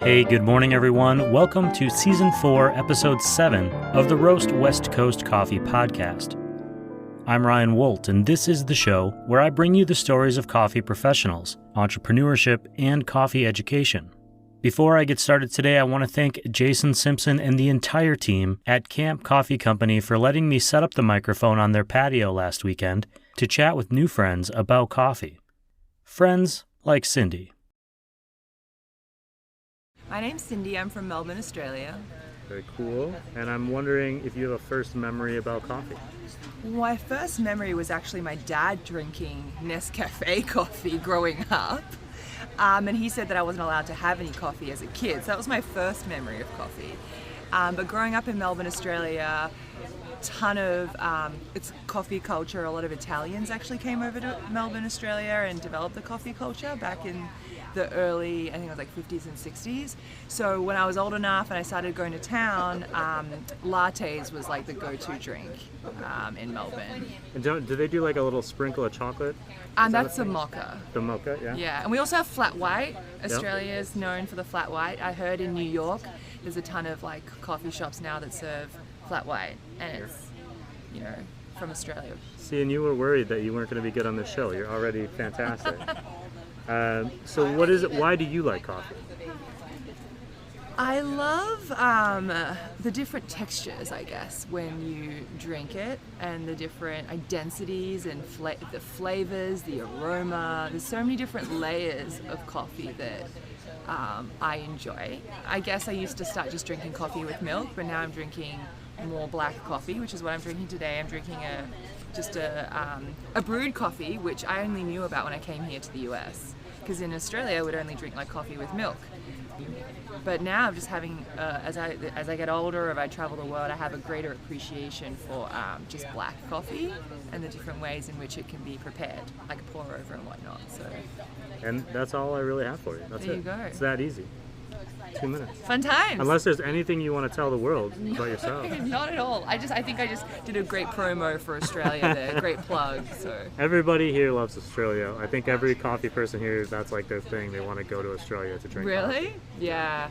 Hey, good morning, everyone. Welcome to Season 4, Episode 7 of the Roast West Coast Coffee Podcast. I'm Ryan Wolt, and this is the show where I bring you the stories of coffee professionals, entrepreneurship, and coffee education. Before I get started today, I want to thank Jason Simpson and the entire team at Camp Coffee Company for letting me set up the microphone on their patio last weekend to chat with new friends about coffee. Friends like Cindy. My name's Cindy. I'm from Melbourne, Australia. Very cool. And I'm wondering if you have a first memory about coffee. My first memory was actually my dad drinking Nescafe coffee growing up. And he said that I wasn't allowed to have any coffee as a kid. So that was my first memory of coffee. But growing up in Melbourne, Australia, ton of it's coffee culture. A lot of Italians actually came over to Melbourne, Australia and developed the coffee culture back in the early, I think it was like 50s and 60s. So when I was old enough and I started going to town, lattes was like the go-to drink in Melbourne. And do they do like a little sprinkle of chocolate? That's a mocha. The mocha, yeah? Yeah, and we also have flat white. Australia is known for the flat white. I heard in New York there's a ton of like coffee shops now that serve flat white, and it's, you know, from Australia. See, and you were worried that you weren't going to be good on this show. You're already fantastic. So what is it? Why do you like coffee? I love the different textures, I guess, when you drink it, and the different densities and the flavors, the aroma. There's so many different layers of coffee that I enjoy. I guess I used to start just drinking coffee with milk, but now I'm drinking more black coffee, which is what I'm drinking today. I'm drinking a brewed coffee, which I only knew about when I came here to the US, because in Australia I would only drink like coffee with milk. But now I'm just having, as I get older, if I travel the world, I have a greater appreciation for just black coffee and the different ways in which it can be prepared, like pour over and whatnot. So. And that's all I really have for you. That's there it. You go. It's that easy. 2 minutes. Fun times. Unless there's anything you want to tell the world about yourself. Not at all. I think I just did a great promo for Australia there. Great plug. So everybody here loves Australia. I think every coffee person here, that's like their thing. They want to go to Australia to drink Really? coffee. Yeah.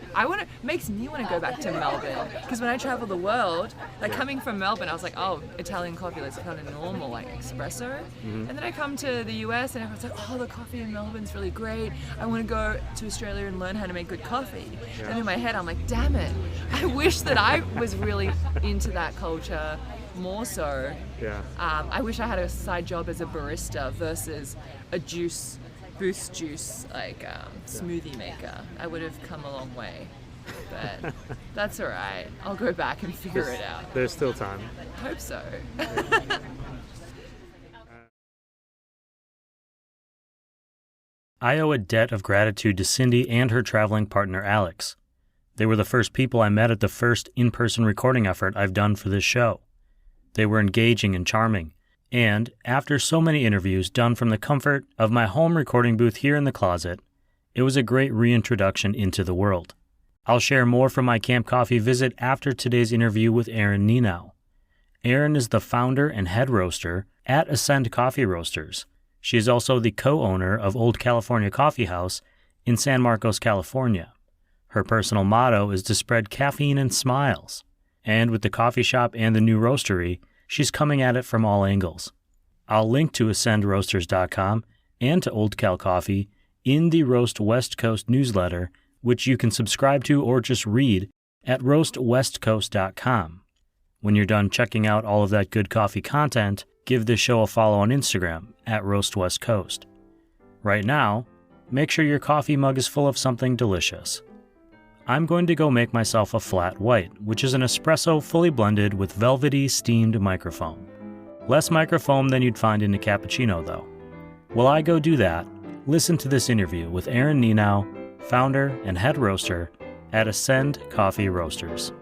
Makes me want to go back to Melbourne, because when I travel the world, coming from Melbourne, I was like, oh, Italian coffee, that's kind of normal, like espresso. Mm-hmm. And then I come to the US and everyone's like, oh, the coffee in Melbourne's really great. I want to go to Australia and learn how to make good coffee. Yeah. And in my head, I'm like, damn it. I wish that I was really into that culture more so. Yeah. I wish I had a side job as a barista versus a boost juice, smoothie maker. I would have come a long way. But that's all right. I'll go back and figure it out. There's still time. Hope so. I owe a debt of gratitude to Cindy and her traveling partner, Alex. They were the first people I met at the first in-person recording effort I've done for this show. They were engaging and charming, and after so many interviews done from the comfort of my home recording booth here in the closet, it was a great reintroduction into the world. I'll share more from my Camp Coffee visit after today's interview with Erin Nenow. Erin is the founder and head roaster at Ascend Coffee Roasters. She is also the co-owner of Old California Coffee House in San Marcos, California. Her personal motto is to spread caffeine and smiles. And with the coffee shop and the new roastery, she's coming at it from all angles. I'll link to ascendroasters.com and to Old Cal Coffee in the Roast West Coast newsletter, which you can subscribe to or just read at roastwestcoast.com. When you're done checking out all of that good coffee content, give this show a follow on Instagram at roastwestcoast. Right now, make sure your coffee mug is full of something delicious. I'm going to go make myself a flat white, which is an espresso fully blended with velvety steamed microfoam. Less microfoam than you'd find in a cappuccino, though. While I go do that, listen to this interview with Erin Nenow, founder and head roaster at Ascend Coffee Roasters.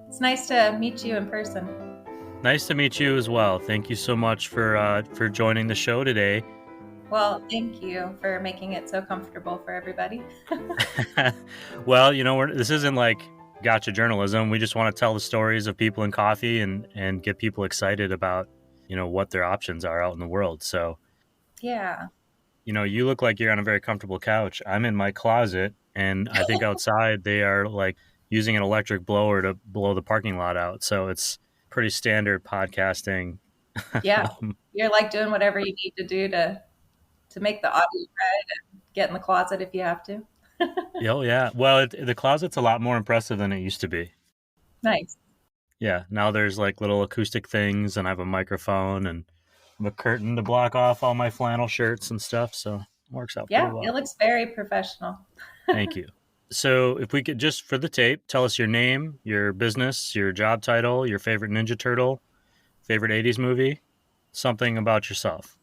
It's nice to meet you in person. Nice to meet you as well. Thank you so much for joining the show today. Well, thank you for making it so comfortable for everybody. Well, you know, this isn't like Gotcha journalism. We just want to tell the stories of people in coffee and get people excited about, what their options are out in the world. So, Yeah. you look like you're on a very comfortable couch. I'm in my closet, and I think outside they are like using an electric blower to blow the parking lot out. So it's pretty standard podcasting. Yeah. You're like doing whatever you need to do to make the audio right and get in the closet if you have to. Oh yeah. Well, the closet's a lot more impressive than it used to be. Nice. Yeah. Now there's like little acoustic things, and I have a microphone and a curtain to block off all my flannel shirts and stuff. So it works out pretty Yeah, it well. looks very professional. Thank you. So, if we could just for the tape, tell us your name, your business, your job title, your favorite Ninja Turtle, favorite 80s movie, something about yourself.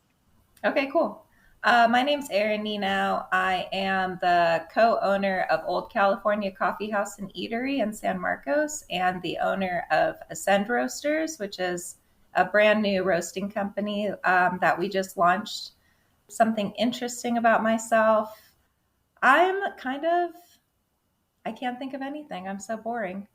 Okay, cool. My name's Erin Nenow. I am the co-owner of Old California Coffee House and Eatery in San Marcos and the owner of Ascend Roasters, which is a brand new roasting company that we just launched. Something interesting about myself. I'm kind of, I can't think of anything. I'm so boring.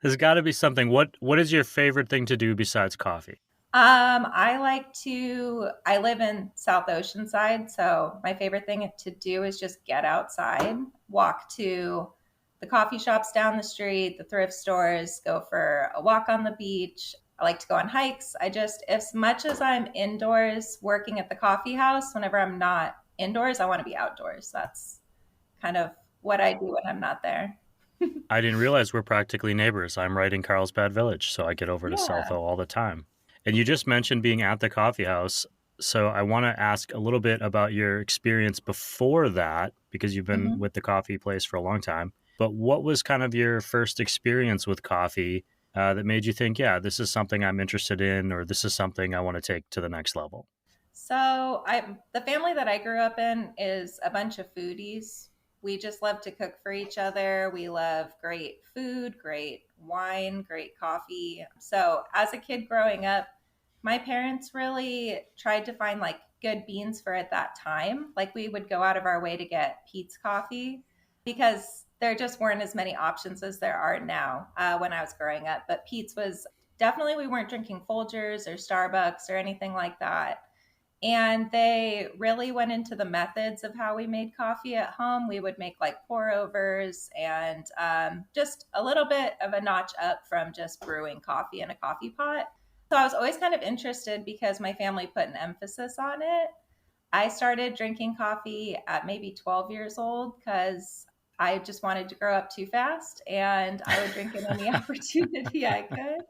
There's got to be something. What is your favorite thing to do besides coffee? I live in South Oceanside, so my favorite thing to do is just get outside, walk to the coffee shops down the street, the thrift stores, go for a walk on the beach. I like to go on hikes. As much as I'm indoors working at the coffee house, whenever I'm not indoors, I want to be outdoors. That's kind of what I do when I'm not there. I didn't realize we're practically neighbors. I'm right in Carlsbad Village, so I get over to Yeah. Southo all the time. And you just mentioned being at the coffee house. So I want to ask a little bit about your experience before that, because you've been Mhm. with the coffee place for a long time. But what was kind of your first experience with coffee that made you think, yeah, this is something I'm interested in, or this is something I want to take to the next level? The family that I grew up in is a bunch of foodies. We just love to cook for each other. We love great food, great wine, great coffee. So as a kid growing up, my parents really tried to find like good beans for at that time. Like we would go out of our way to get Pete's coffee because there just weren't as many options as there are now when I was growing up. But Pete's was definitely, we weren't drinking Folgers or Starbucks or anything like that, and they really went into the methods of how we made coffee at home. We would make like pour overs and just a little bit of a notch up from just brewing coffee in a coffee pot. So I was always kind of interested because my family put an emphasis on it. I started drinking coffee at maybe 12 years old because I just wanted to grow up too fast and I would drink it any opportunity I could.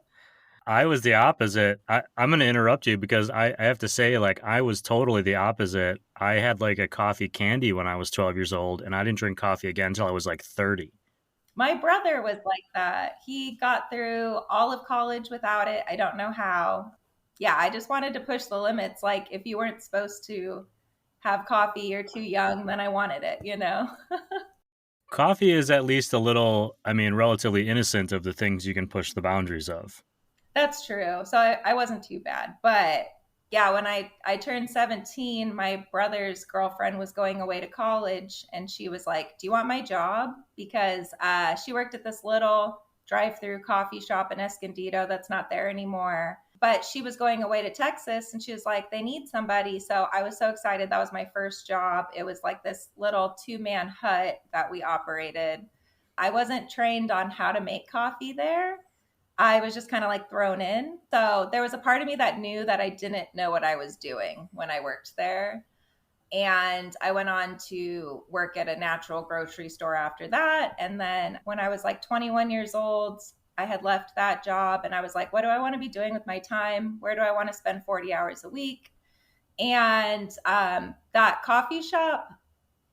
I was the opposite. I'm going to interrupt you because I have to say, like, I was totally the opposite. I had like a coffee candy when I was 12 years old, and I didn't drink coffee again until I was like 30. My brother was like that. He got through all of college without it. I don't know how. Yeah, I just wanted to push the limits. Like, if you weren't supposed to have coffee, you're too young, then I wanted it, you know? Coffee is at least a little, I mean, relatively innocent of the things you can push the boundaries of. That's true. So I wasn't too bad. But yeah, when I turned 17, my brother's girlfriend was going away to college and she was like, "Do you want my job?" Because she worked at this little drive through coffee shop in Escondido that's not there anymore. But she was going away to Texas and she was like, "They need somebody." So I was so excited. That was my first job. It was like this little two-man hut that we operated. I wasn't trained on how to make coffee there. I was just kind of like thrown in. So there was a part of me that knew that I didn't know what I was doing when I worked there. And I went on to work at a natural grocery store after that. And then when I was like 21 years old, I had left that job and I was like, what do I want to be doing with my time? Where do I want to spend 40 hours a week? And that coffee shop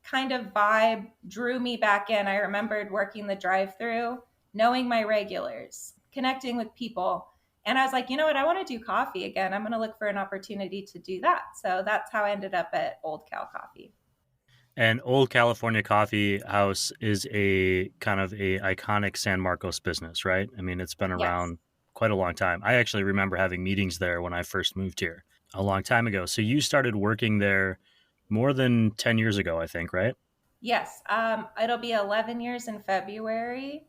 kind of vibe drew me back in. I remembered working the drive through, knowing my regulars, connecting with people. And I was like, you know what? I want to do coffee again. I'm going to look for an opportunity to do that. So that's how I ended up at Old Cal Coffee. And Old California Coffee House is a kind of a iconic San Marcos business, right? I mean, it's been Yes. around quite a long time. I actually remember having meetings there when I first moved here a long time ago. So you started working there more than 10 years ago, I think, right? Yes, it'll be 11 years in February.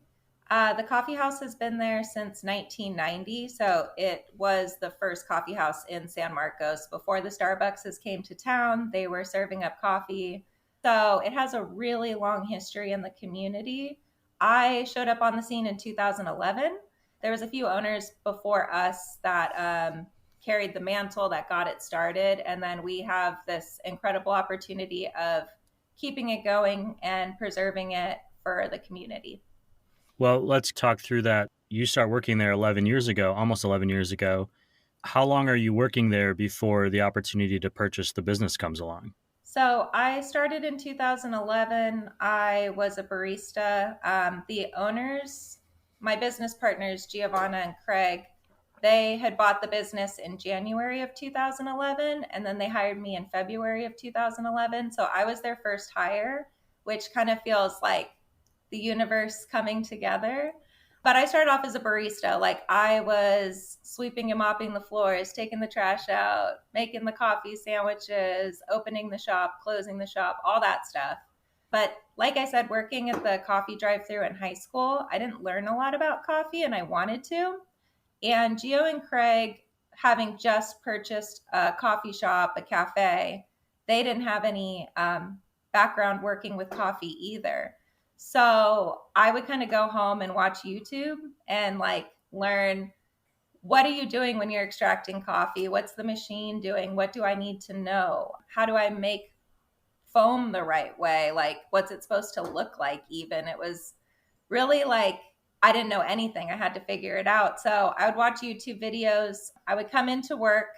The coffee house has been there since 1990, so it was the first coffee house in San Marcos. Before the Starbucks came to town, they were serving up coffee. So it has a really long history in the community. I showed up on the scene in 2011. There was a few owners before us that carried the mantle that got it started, and then we have this incredible opportunity of keeping it going and preserving it for the community. Well, let's talk through that. You start working there 11 years ago, almost 11 years ago. How long are you working there before the opportunity to purchase the business comes along? So I started in 2011. I was a barista. The owners, my business partners, Giovanna and Craig, they had bought the business in January of 2011, and then they hired me in February of 2011. So I was their first hire, which kind of feels like the universe coming together. But I started off as a barista. Like I was sweeping and mopping the floors, taking the trash out, making the coffee sandwiches, opening the shop, closing the shop, all that stuff. But like I said, working at the coffee drive-through in high school, I didn't learn a lot about coffee and I wanted to. And Gio and Craig, having just purchased a coffee shop, a cafe, they didn't have any background working with coffee either. So I would kind of go home and watch YouTube and like learn, what are you doing when you're extracting coffee? What's the machine doing? What do I need to know? How do I make foam the right way? Like, what's it supposed to look like, even? It was really like, I didn't know anything. I had to figure it out. So I would watch YouTube videos. I would come into work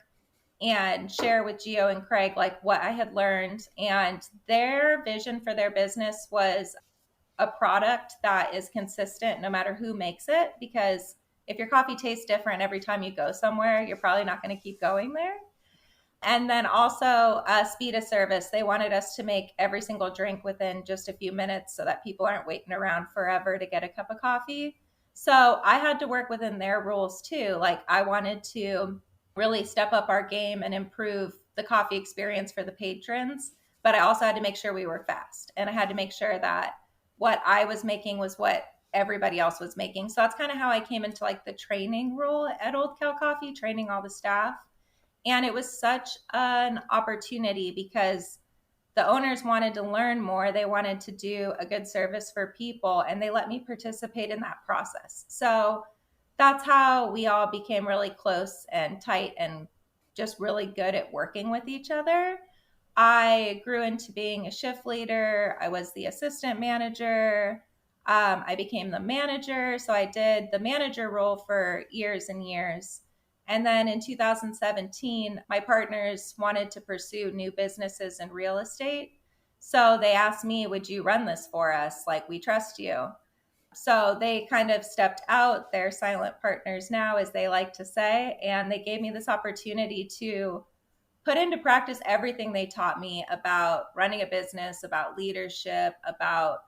and share with Gio and Craig like what I had learned. And their vision for their business was a product that is consistent no matter who makes it. Because if your coffee tastes different every time you go somewhere, you're probably not going to keep going there. And then also speed of service. They wanted us to make every single drink within just a few minutes so that people aren't waiting around forever to get a cup of coffee. So I had to work within their rules too. Like I wanted to really step up our game and improve the coffee experience for the patrons. But I also had to make sure we were fast. And I had to make sure that what I was making was what everybody else was making. So that's kind of how I came into like the training role at Old Cal Coffee, training all the staff. And it was such an opportunity because the owners wanted to learn more. They wanted to do a good service for people, and they let me participate in that process. So that's how we all became really close and tight and just really good at working with each other. I grew into being a shift leader. I was the assistant manager. I became the manager. So I did the manager role for years and years. And then in 2017, my partners wanted to pursue new businesses in real estate. So they asked me, would you run this for us? Like, we trust you. So they kind of stepped out. They're silent partners now, as they like to say. And they gave me this opportunity to put into practice everything they taught me about running a business, about leadership, about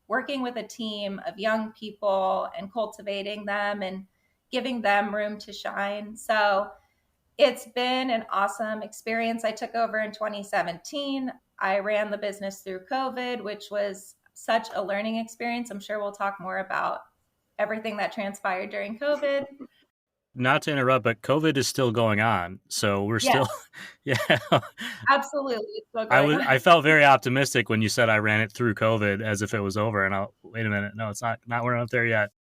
working with a team of young people and cultivating them and giving them room to shine. So it's been an awesome experience. I took over in 2017. I ran the business through COVID, which was such a learning experience. I'm sure we'll talk more about everything that transpired during COVID. Not to interrupt, but COVID is still going on. So we're Yes, still, yeah. absolutely. It's still going on. I felt very optimistic when you said I ran it through COVID as if it was over. And wait a minute. No, it's not. We're not there yet.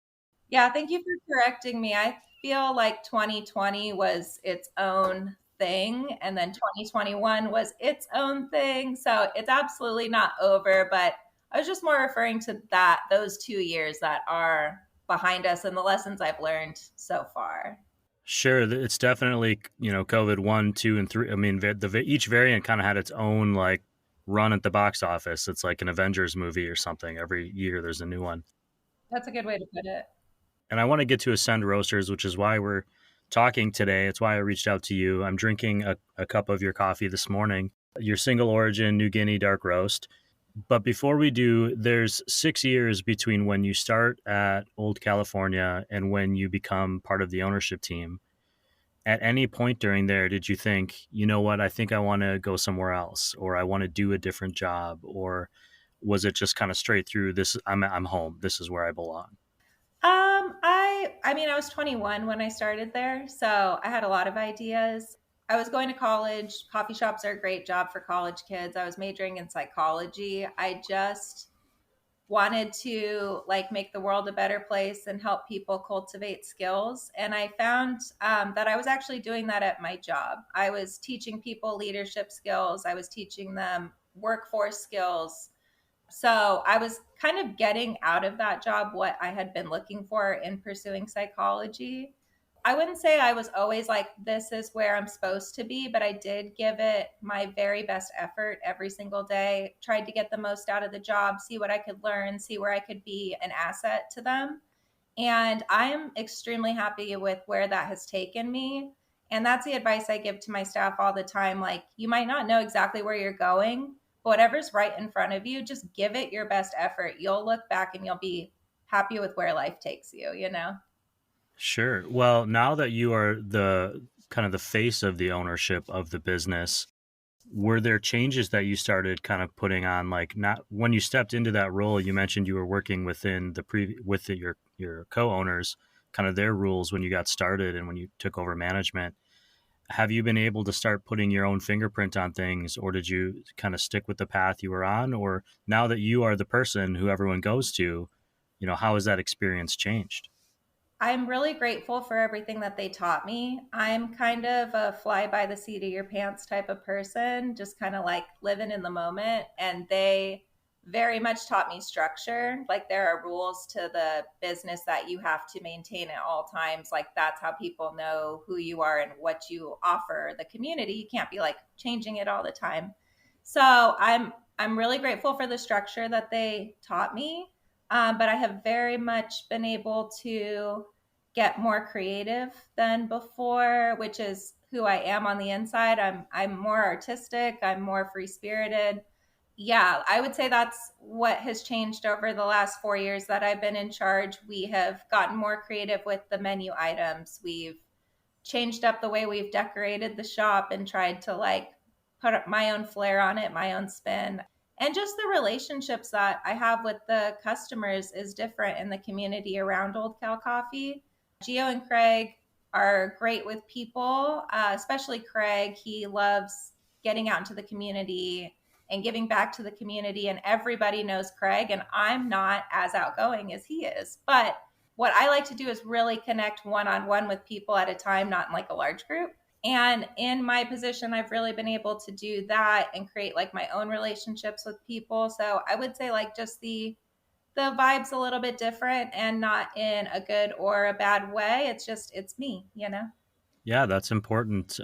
Yeah, thank you for correcting me. I feel like 2020 was its own thing, and then 2021 was its own thing. So it's absolutely not over, but I was just more referring to those 2 years that are behind us and the lessons I've learned so far. Sure, it's definitely COVID 1, 2, and 3. I mean, each variant kind of had its own like run at the box office. It's like an Avengers movie or something. Every year there's a new one. That's a good way to put it. And I want to get to Ascend Roasters, which is why we're talking today. It's why I reached out to you. I'm drinking a cup of your coffee this morning, your single origin New Guinea dark roast. But before we do, there's 6 years between when you start at Old California and when you become part of the ownership team. At any point during there, did you think, you know what, I think I want to go somewhere else, or I want to do a different job, or was it just kind of straight through this? I'm home. This is where I belong. I mean, I was 21 when I started there, so I had a lot of ideas. I was going to college. Coffee shops are a great job for college kids. I was majoring in psychology. I just wanted to like make the world a better place and help people cultivate skills. And I found that I was actually doing that at my job. I was teaching people leadership skills. I was teaching them workforce skills. So I was kind of getting out of that job what I had been looking for in pursuing psychology. I wouldn't say I was always like, this is where I'm supposed to be, but I did give it my very best effort every single day, tried to get the most out of the job, see what I could learn, see where I could be an asset to them. And I am extremely happy with where that has taken me. And that's the advice I give to my staff all the time. Like, you might not know exactly where you're going, but whatever's right in front of you, just give it your best effort. You'll look back and you'll be happy with where life takes you, you know? Sure. Well, now that you are the kind of the face of the ownership of the business, were there changes that you started kind of putting on, like, not when you stepped into that role? You mentioned you were working within your co-owners, kind of their rules when you got started and when you took over management. Have you been able to start putting your own fingerprint on things, or did you kind of stick with the path you were on? Or now that you are the person who everyone goes to, how has that experience changed? I'm really grateful for everything that they taught me. I'm kind of a fly by the seat of your pants type of person, just kind of like living in the moment. And they very much taught me structure. Like, there are rules to the business that you have to maintain at all times. Like, that's how people know who you are and what you offer the community. You can't be like changing it all the time. So I'm really grateful for the structure that they taught me. But I have very much been able to get more creative than before, which is who I am on the inside. I'm more artistic. I'm more free spirited. Yeah, I would say that's what has changed over the last 4 years that I've been in charge. We have gotten more creative with the menu items. We've changed up the way we've decorated the shop and tried to like put up my own flair on it, my own spin. And just the relationships that I have with the customers is different in the community around Old Cal Coffee. Gio and Craig are great with people, especially Craig. He loves getting out into the community and giving back to the community, and everybody knows Craig. And I'm not as outgoing as he is, but what I like to do is really connect one on one with people at a time, not in like a large group. And in my position, I've really been able to do that and create like my own relationships with people. So I would say like just the vibe's a little bit different, and not in a good or a bad way. It's just, it's me, you know? Yeah, that's important.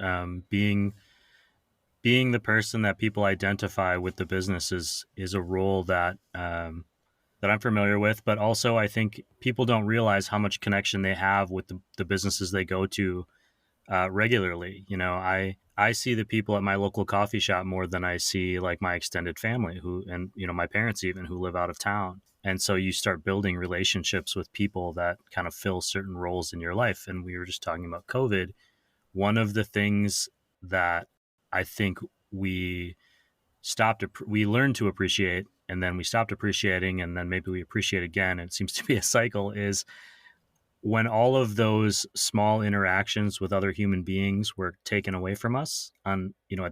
Being the person that people identify with the business is a role that I'm familiar with, but also I think people don't realize how much connection they have with the businesses they go to regularly. I see the people at my local coffee shop more than I see like my extended family and my parents even, who live out of town. And so you start building relationships with people that kind of fill certain roles in your life. And we were just talking about COVID. One of the things that I think we learned to appreciate, and then we stopped appreciating, and then maybe we appreciate again, and it seems to be a cycle, is when all of those small interactions with other human beings were taken away from us at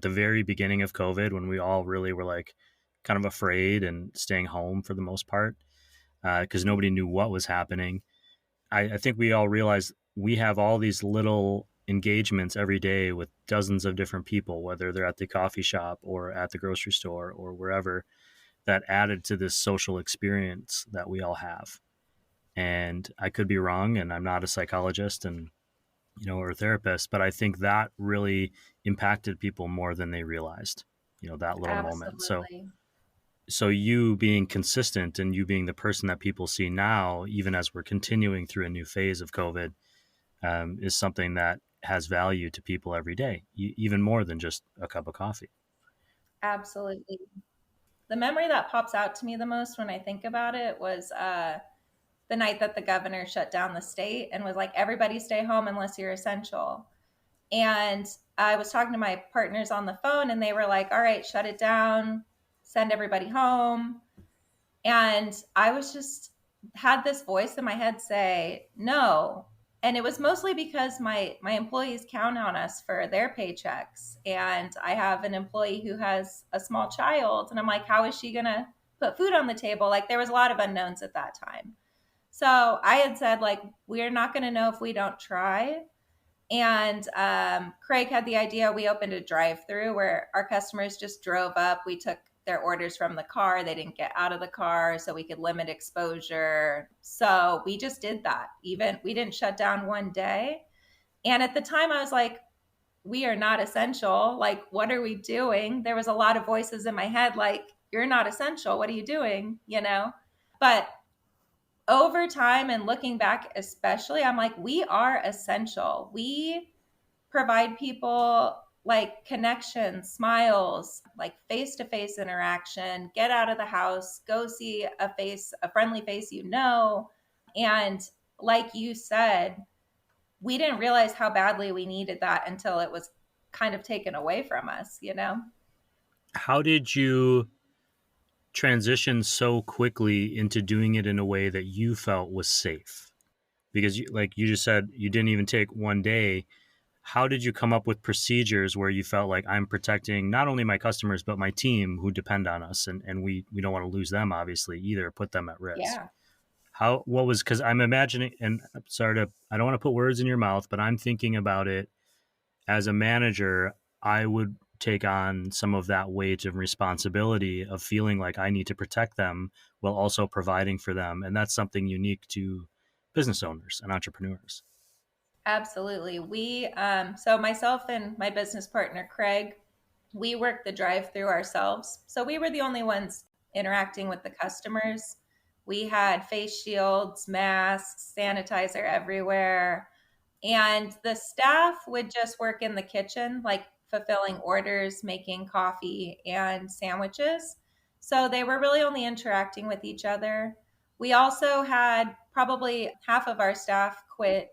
the very beginning of COVID, when we all really were like kind of afraid and staying home for the most part, because nobody knew what was happening. I think we all realized we have all these little engagements every day with dozens of different people, whether they're at the coffee shop or at the grocery store or wherever, that added to this social experience that we all have. And I could be wrong, and I'm not a psychologist and or a therapist, but I think that really impacted people more than they realized, that little moment. So Absolutely. you being consistent and you being the person that people see now, even as we're continuing through a new phase of COVID, is something that has value to people every day, even more than just a cup of coffee. Absolutely. The memory that pops out to me the most when I think about it was the night that the governor shut down the state and was like, everybody stay home unless you're essential. And I was talking to my partners on the phone, and they were like, all right, shut it down, send everybody home. And I was just had this voice in my head say, no. And it was mostly because my employees count on us for their paychecks. And I have an employee who has a small child. And I'm like, how is she going to put food on the table? Like, there was a lot of unknowns at that time. So I had said, like, we're not going to know if we don't try. And Craig had the idea. We opened a drive-through where our customers just drove up. We took their orders from the car. They didn't get out of the car, so we could limit exposure. So we just did that. Even we didn't shut down one day. And at the time, I was like, we are not essential. Like, what are we doing? There was a lot of voices in my head, like, you're not essential. What are you doing? You know? But over time and looking back, especially, I'm like, we are essential. We provide people like connections, smiles, like face to face interaction, get out of the house, go see a friendly face, you know. And like you said, we didn't realize how badly we needed that until it was kind of taken away from us, you know? How did you transition so quickly into doing it in a way that you felt was safe? Because like you just said, you didn't even take one day. How did you come up with procedures where you felt like I'm protecting not only my customers but my team who depend on us, and we don't want to lose them obviously either, put them at risk? Yeah. How what was, because I'm imagining, and I'm sorry to, I don't want to put words in your mouth, but I'm thinking about it as a manager. I would take on some of that weight of responsibility of feeling like I need to protect them while also providing for them, and that's something unique to business owners and entrepreneurs. Absolutely. So myself and my business partner, Craig, we worked the drive through ourselves. So we were the only ones interacting with the customers. We had face shields, masks, sanitizer everywhere. And the staff would just work in the kitchen, like fulfilling orders, making coffee and sandwiches. So they were really only interacting with each other. We also had probably half of our staff quit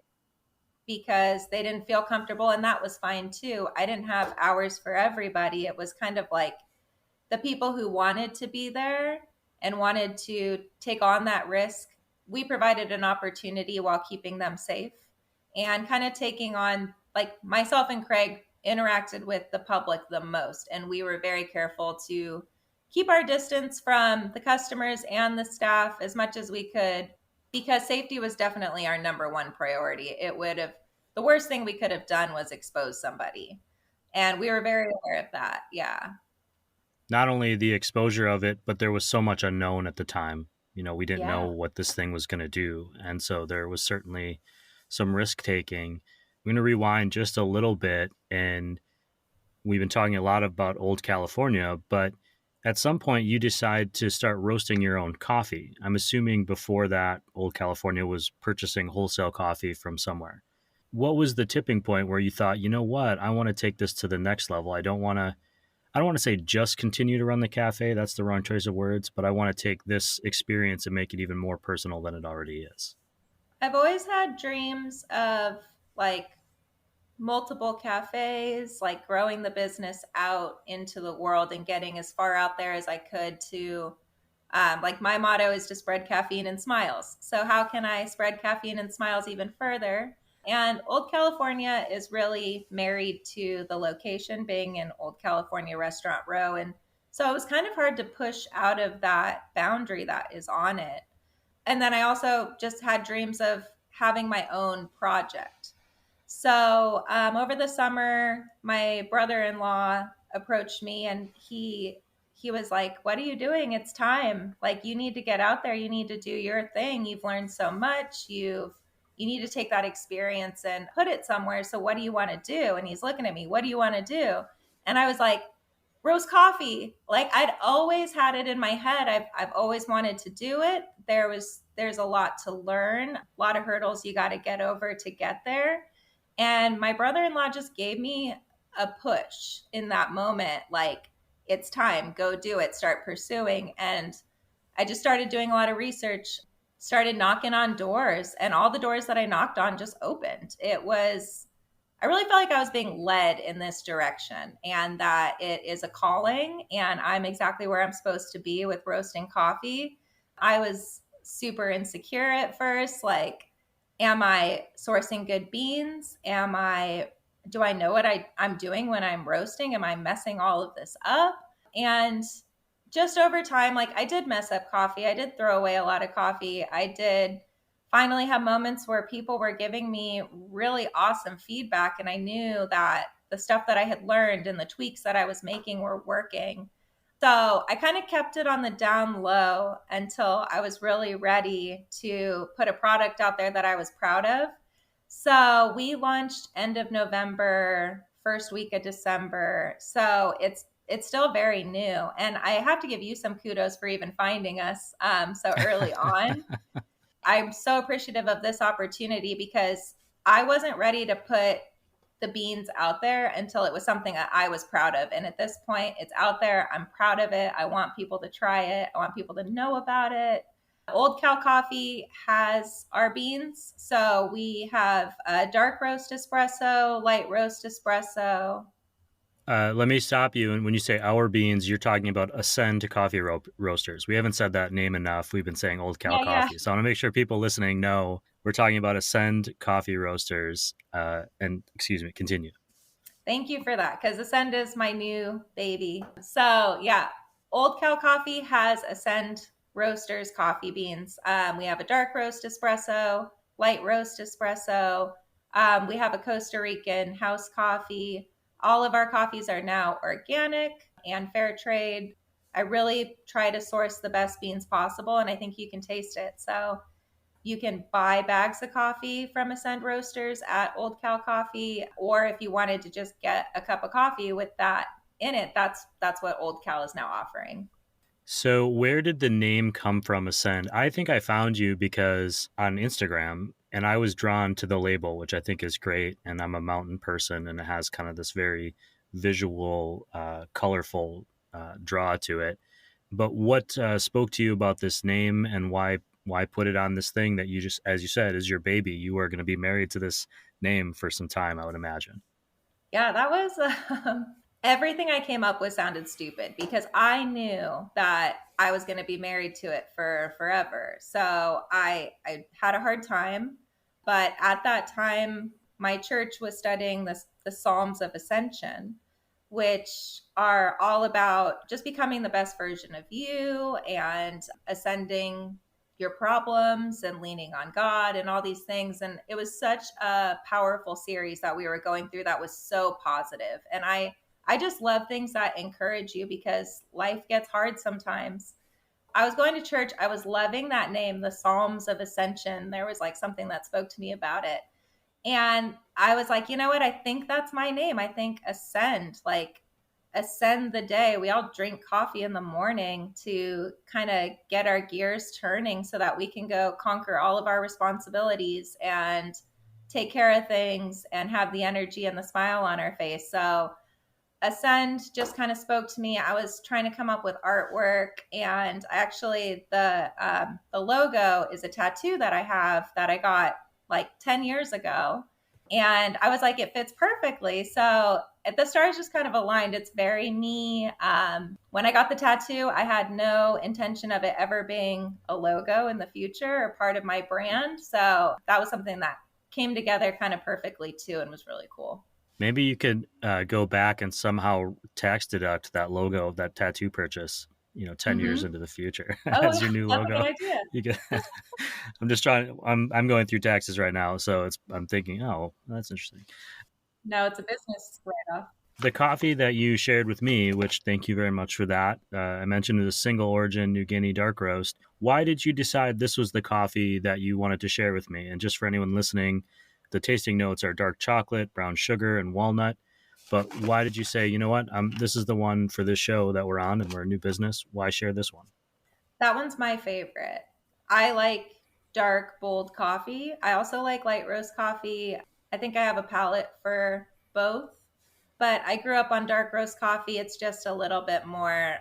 because they didn't feel comfortable, and that was fine too. I didn't have hours for everybody. It was kind of like the people who wanted to be there and wanted to take on that risk. We provided an opportunity while keeping them safe and kind of taking on, like, myself and Craig interacted with the public the most, and we were very careful to keep our distance from the customers and the staff as much as we could, because safety was definitely our number one priority. It would have, the worst thing we could have done was expose somebody, and we were very aware of that. Yeah. Not only the exposure of it, but there was so much unknown at the time. You know, we didn't know Yeah. what this thing was going to do. And so there was certainly some risk taking. I'm going to rewind just a little bit. And we've been talking a lot about Old California, but at some point you decide to start roasting your own coffee. I'm assuming before that, Old California was purchasing wholesale coffee from somewhere. What was the tipping point where you thought, you know what, I want to take this to the next level? I don't want to say just continue to run the cafe. That's the wrong choice of words, but I want to take this experience and make it even more personal than it already is. I've always had dreams of like multiple cafes, like growing the business out into the world and getting as far out there as I could to, like, my motto is to spread caffeine and smiles. So, how can I spread caffeine and smiles even further? And Old California is really married to the location being in Old California Restaurant Row. And so it was kind of hard to push out of that boundary that is on it. And then I also just had dreams of having my own project. So over the summer, my brother-in-law approached me, and he was like, "What are you doing? It's time. Like, you need to get out there. You need to do your thing. You've learned so much. You need to take that experience and put it somewhere. So what do you want to do?" And he's looking at me, "What do you want to do?" And I was like, roast coffee. Like, I'd always had it in my head. I've always wanted to do it. There's a lot to learn, a lot of hurdles you got to get over to get there. And my brother-in-law just gave me a push in that moment, like, it's time, go do it, start pursuing. And I just started doing a lot of research, started knocking on doors, and all the doors that I knocked on just opened. I really felt like I was being led in this direction, and that it is a calling, and I'm exactly where I'm supposed to be with roasting coffee. I was super insecure at first. Like, am I sourcing good beans? Do I know what I'm doing when I'm roasting? Am I messing all of this up? And just over time, like I did mess up coffee. I did throw away a lot of coffee. I did finally have moments where people were giving me really awesome feedback. And I knew that the stuff that I had learned and the tweaks that I was making were working. So I kind of kept it on the down low until I was really ready to put a product out there that I was proud of. So we launched end of November, first week of December. So it's still very new, and I have to give you some kudos for even finding us so early on. I'm so appreciative of this opportunity because I wasn't ready to put the beans out there until it was something that I was proud of. And at this point, it's out there. I'm proud of it. I want people to try it. I want people to know about it. Old Cow Coffee has our beans. So we have a dark roast espresso, light roast espresso. Let me stop you. And when you say our beans, you're talking about Ascend Coffee Roasters. We haven't said that name enough. We've been saying Old Cow Coffee. So I want to make sure people listening know we're talking about Ascend Coffee Roasters. And excuse me, continue. Thank you for that, because Ascend is my new baby. So yeah, Old Cow Coffee has Ascend Roasters coffee beans. We have a dark roast espresso, light roast espresso. We have a Costa Rican house coffee. All of our coffees are now organic and fair trade. I really try to source the best beans possible, and I think you can taste it. So you can buy bags of coffee from Ascend Roasters at Old Cow Coffee, or if you wanted to just get a cup of coffee with that in it, that's what Old Cow is now offering. So where did the name come from, Ascend? I think I found you because on Instagram, and I was drawn to the label, which I think is great. And I'm a mountain person, and it has kind of this very visual, colorful draw to it. But what spoke to you about this name, and why put it on this thing that you just, as you said, is your baby? You are going to be married to this name for some time, I would imagine. Yeah, that was everything I came up with sounded stupid because I knew that I was going to be married to it for forever. So I had a hard time, but at that time, my church was studying the Psalms of Ascension, which are all about just becoming the best version of you and ascending your problems and leaning on God and all these things. And it was such a powerful series that we were going through that was so positive. And I just love things that encourage you because life gets hard sometimes. I was going to church. I was loving that name, the Psalms of Ascension. There was like something that spoke to me about it. And I was like, you know what? I think that's my name. I think ascend, like ascend the day. We all drink coffee in the morning to kind of get our gears turning so that we can go conquer all of our responsibilities and take care of things and have the energy and the smile on our face. So Ascend just kind of spoke to me. I was trying to come up with artwork, and actually the logo is a tattoo that I have that I got like 10 years ago. And I was like, it fits perfectly. So the stars just kind of aligned. It's very me. When I got the tattoo, I had no intention of it ever being a logo in the future or part of my brand. So that was something that came together kind of perfectly too and was really cool. Maybe you could go back and somehow tax deduct that logo of that tattoo purchase, 10 years into the future as your new logo. That's a good idea. You get, I'm just trying. I'm going through taxes right now, so I'm thinking, oh, that's interesting. No, it's a business write-off. The coffee that you shared with me, which thank you very much for that. I mentioned it was single origin New Guinea dark roast. Why did you decide this was the coffee that you wanted to share with me? And just for anyone listening, the tasting notes are dark chocolate, brown sugar, and walnut. But why did you say, you know what, this is the one for this show that we're on and we're a new business? Why share this one? That one's my favorite. I like dark, bold coffee. I also like light roast coffee. I think I have a palate for both, but I grew up on dark roast coffee. It's just a little bit more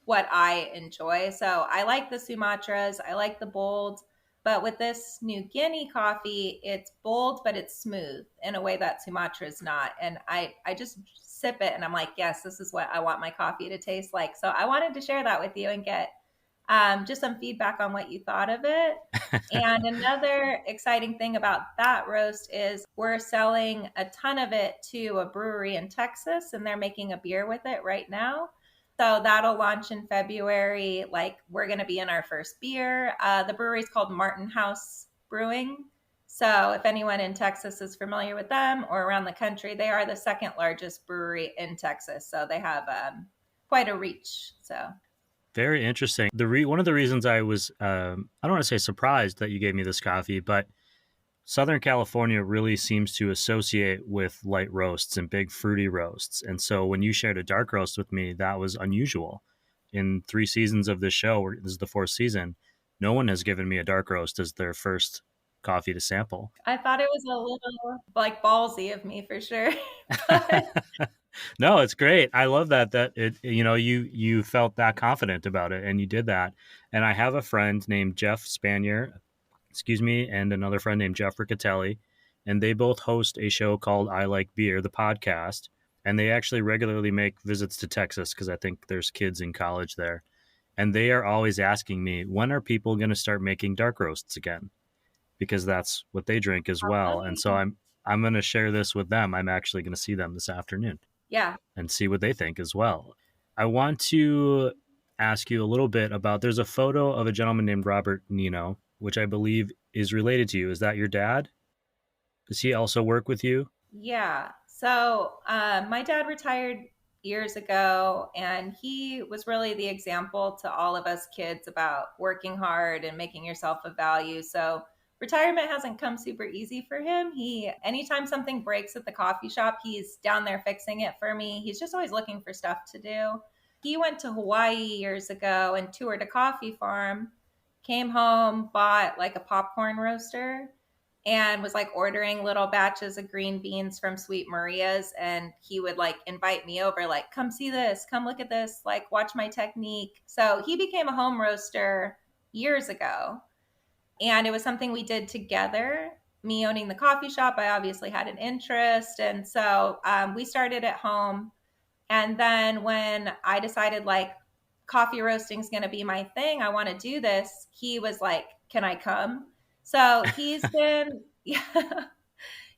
what I enjoy. So I like the Sumatras. I like the bold. But with this New Guinea coffee, it's bold, but it's smooth in a way that Sumatra is not. And I just sip it and I'm like, yes, this is what I want my coffee to taste like. So I wanted to share that with you and get Just some feedback on what you thought of it. And another exciting thing about that roast is we're selling a ton of it to a brewery in Texas, and they're making a beer with it right now. So that'll launch in February. Like, we're going to be in our first beer. The brewery is called Martin House Brewing. So if anyone in Texas is familiar with them or around the country, they are the second largest brewery in Texas. So they have quite a reach. So Very interesting. One of the reasons I was, I don't want to say surprised that you gave me this coffee, but Southern California really seems to associate with light roasts and big fruity roasts. And so when you shared a dark roast with me, that was unusual. In 3 seasons of this show, this is the 4th season, no one has given me a dark roast as their first coffee to sample. I thought it was a little like ballsy of me for sure. But No, it's great. I love that you felt that confident about it and you did that. And I have a friend named Jeff Spanier, and another friend named Jeff Riccatelli, and they both host a show called I Like Beer, the podcast, and they actually regularly make visits to Texas because I think there's kids in college there. And they are always asking me, when are people going to start making dark roasts again? Because that's what they drink as well. And so I'm going to share this with them. I'm actually going to see them this afternoon. yeah. And see what they think as well. I want to ask you a little bit about, there's a photo of a gentleman named Robert Nenow, which I believe is related to you. Is that your dad? Does he also work with you? Yeah. So my dad retired years ago, and he was really the example to all of us kids about working hard and making yourself of value. So retirement hasn't come super easy for him. Anytime something breaks at the coffee shop, he's down there fixing it for me. He's just always looking for stuff to do. He went to Hawaii years ago and toured a coffee farm, came home, bought like a popcorn roaster, and was like ordering little batches of green beans from Sweet Maria's. And he would like invite me over, like, come see this, come look at this, like, watch my technique. So he became a home roaster years ago. And it was something we did together. Me owning the coffee shop, I obviously had an interest. And so we started at home. And then when I decided, like, coffee roasting is going to be my thing, I want to do this, he was like, can I come? So he's been, yeah,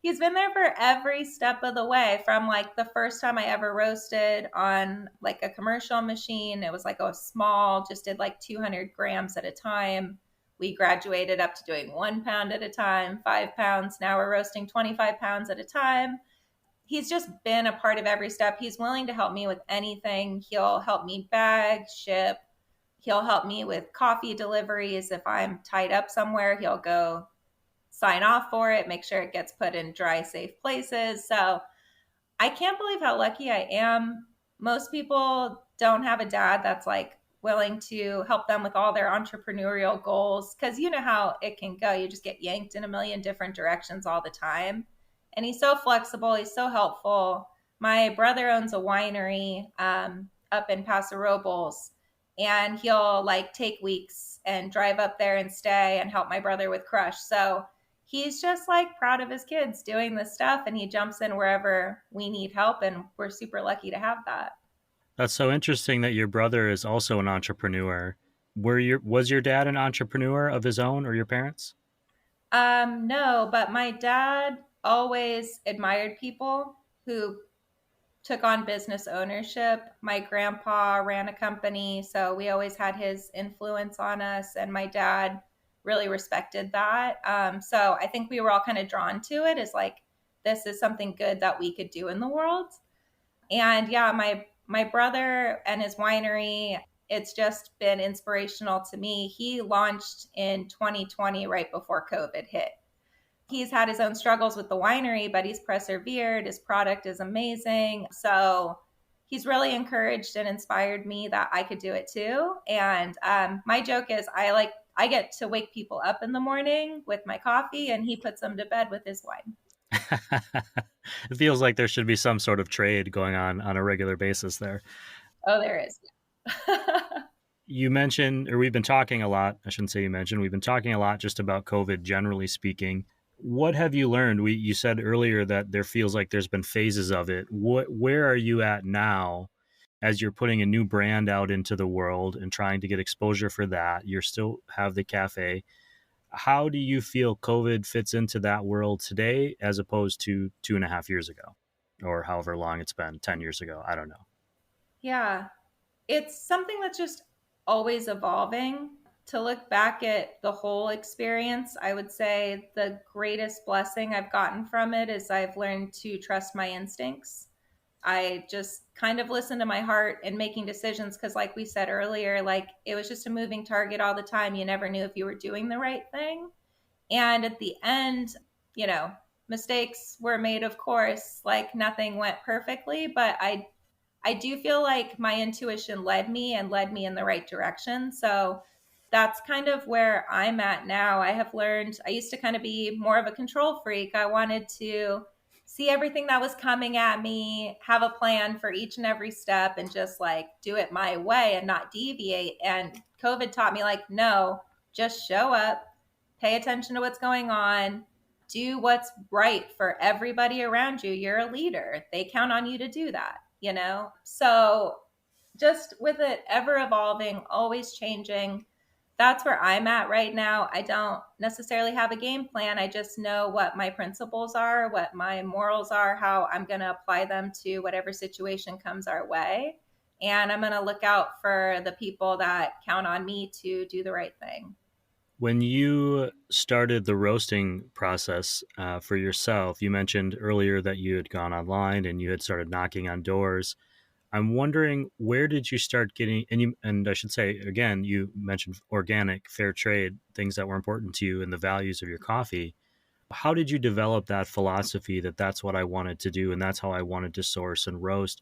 he's been there for every step of the way, from like the first time I ever roasted on like a commercial machine. It was like a small, just did like 200 grams at a time. We graduated up to doing 1 pound at a time, 5 pounds. Now we're roasting 25 pounds at a time. He's just been a part of every step. He's willing to help me with anything. He'll help me bag, ship. He'll help me with coffee deliveries. If I'm tied up somewhere, he'll go sign off for it, make sure it gets put in dry, safe places. So I can't believe how lucky I am. Most people don't have a dad that's like willing to help them with all their entrepreneurial goals, because you know how it can go. You just get yanked in a million different directions all the time. And he's so flexible. He's so helpful. My brother owns a winery up in Paso Robles, and he'll like take weeks and drive up there and stay and help my brother with crush. So he's just like proud of his kids doing this stuff, and he jumps in wherever we need help. And we're super lucky to have that. That's so interesting that your brother is also an entrepreneur. Was your dad an entrepreneur of his own, or your parents? No, but my dad always admired people who took on business ownership. My grandpa ran a company, so we always had his influence on us, and my dad really respected that. So I think we were all kind of drawn to it as like, this is something good that we could do in the world. And yeah, my brother and his winery, it's just been inspirational to me. He launched in 2020, right before COVID hit. He's had his own struggles with the winery, but he's persevered. His product is amazing. So he's really encouraged and inspired me that I could do it too. And my joke is I get to wake people up in the morning with my coffee, and he puts them to bed with his wine. It feels like there should be some sort of trade going on a regular basis there. Oh, there is. You mentioned, or we've been talking a lot, I shouldn't say you mentioned, we've been talking a lot just about COVID, generally speaking. What have you learned? You said earlier that there feels like there's been phases of it. Where are you at now as you're putting a new brand out into the world and trying to get exposure for that, you still have the cafe. How do you feel COVID fits into that world today as opposed to 2.5 years ago or however long it's been, 10 years ago? I don't know. Yeah, it's something that's just always evolving. To look back at the whole experience, I would say the greatest blessing I've gotten from it is I've learned to trust my instincts. I just kind of listen to my heart in making decisions because, like we said earlier, like it was just a moving target all the time. You never knew if you were doing the right thing. And at the end, you know, mistakes were made, of course, like nothing went perfectly, but I do feel like my intuition led me and led me in the right direction. So that's kind of where I'm at now. I have learned, I used to kind of be more of a control freak. I wanted to see everything that was coming at me, have a plan for each and every step, and just like do it my way and not deviate. And COVID taught me, like, no, just show up, pay attention to what's going on, do what's right for everybody around you. You're a leader, they count on you to do that, you know? So just with it ever evolving, always changing, that's where I'm at right now. I don't necessarily have a game plan. I just know what my principles are, what my morals are, how I'm going to apply them to whatever situation comes our way. And I'm going to look out for the people that count on me to do the right thing. When you started the roasting process for yourself, you mentioned earlier that you had gone online and you had started knocking on doors. I'm wondering, where did you start getting, and I should say again, you mentioned organic, fair trade, things that were important to you and the values of your coffee. How did you develop that philosophy that that's what I wanted to do and that's how I wanted to source and roast?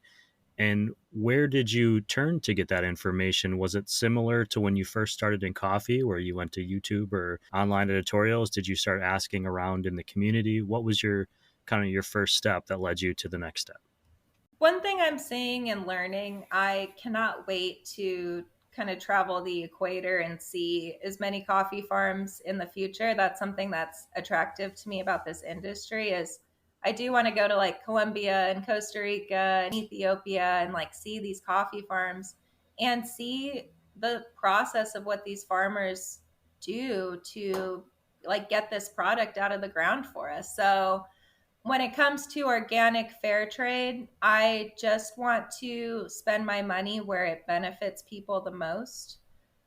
And where did you turn to get that information? Was it similar to when you first started in coffee, where you went to YouTube or online editorials? Did you start asking around in the community? What was your kind of your first step that led you to the next step? One thing I'm seeing and learning, I cannot wait to kind of travel the equator and see as many coffee farms in the future. That's something that's attractive to me about this industry is I do want to go to like Colombia and Costa Rica and Ethiopia and like see these coffee farms and see the process of what these farmers do to like get this product out of the ground for us. So when it comes to organic fair trade, I just want to spend my money where it benefits people the most.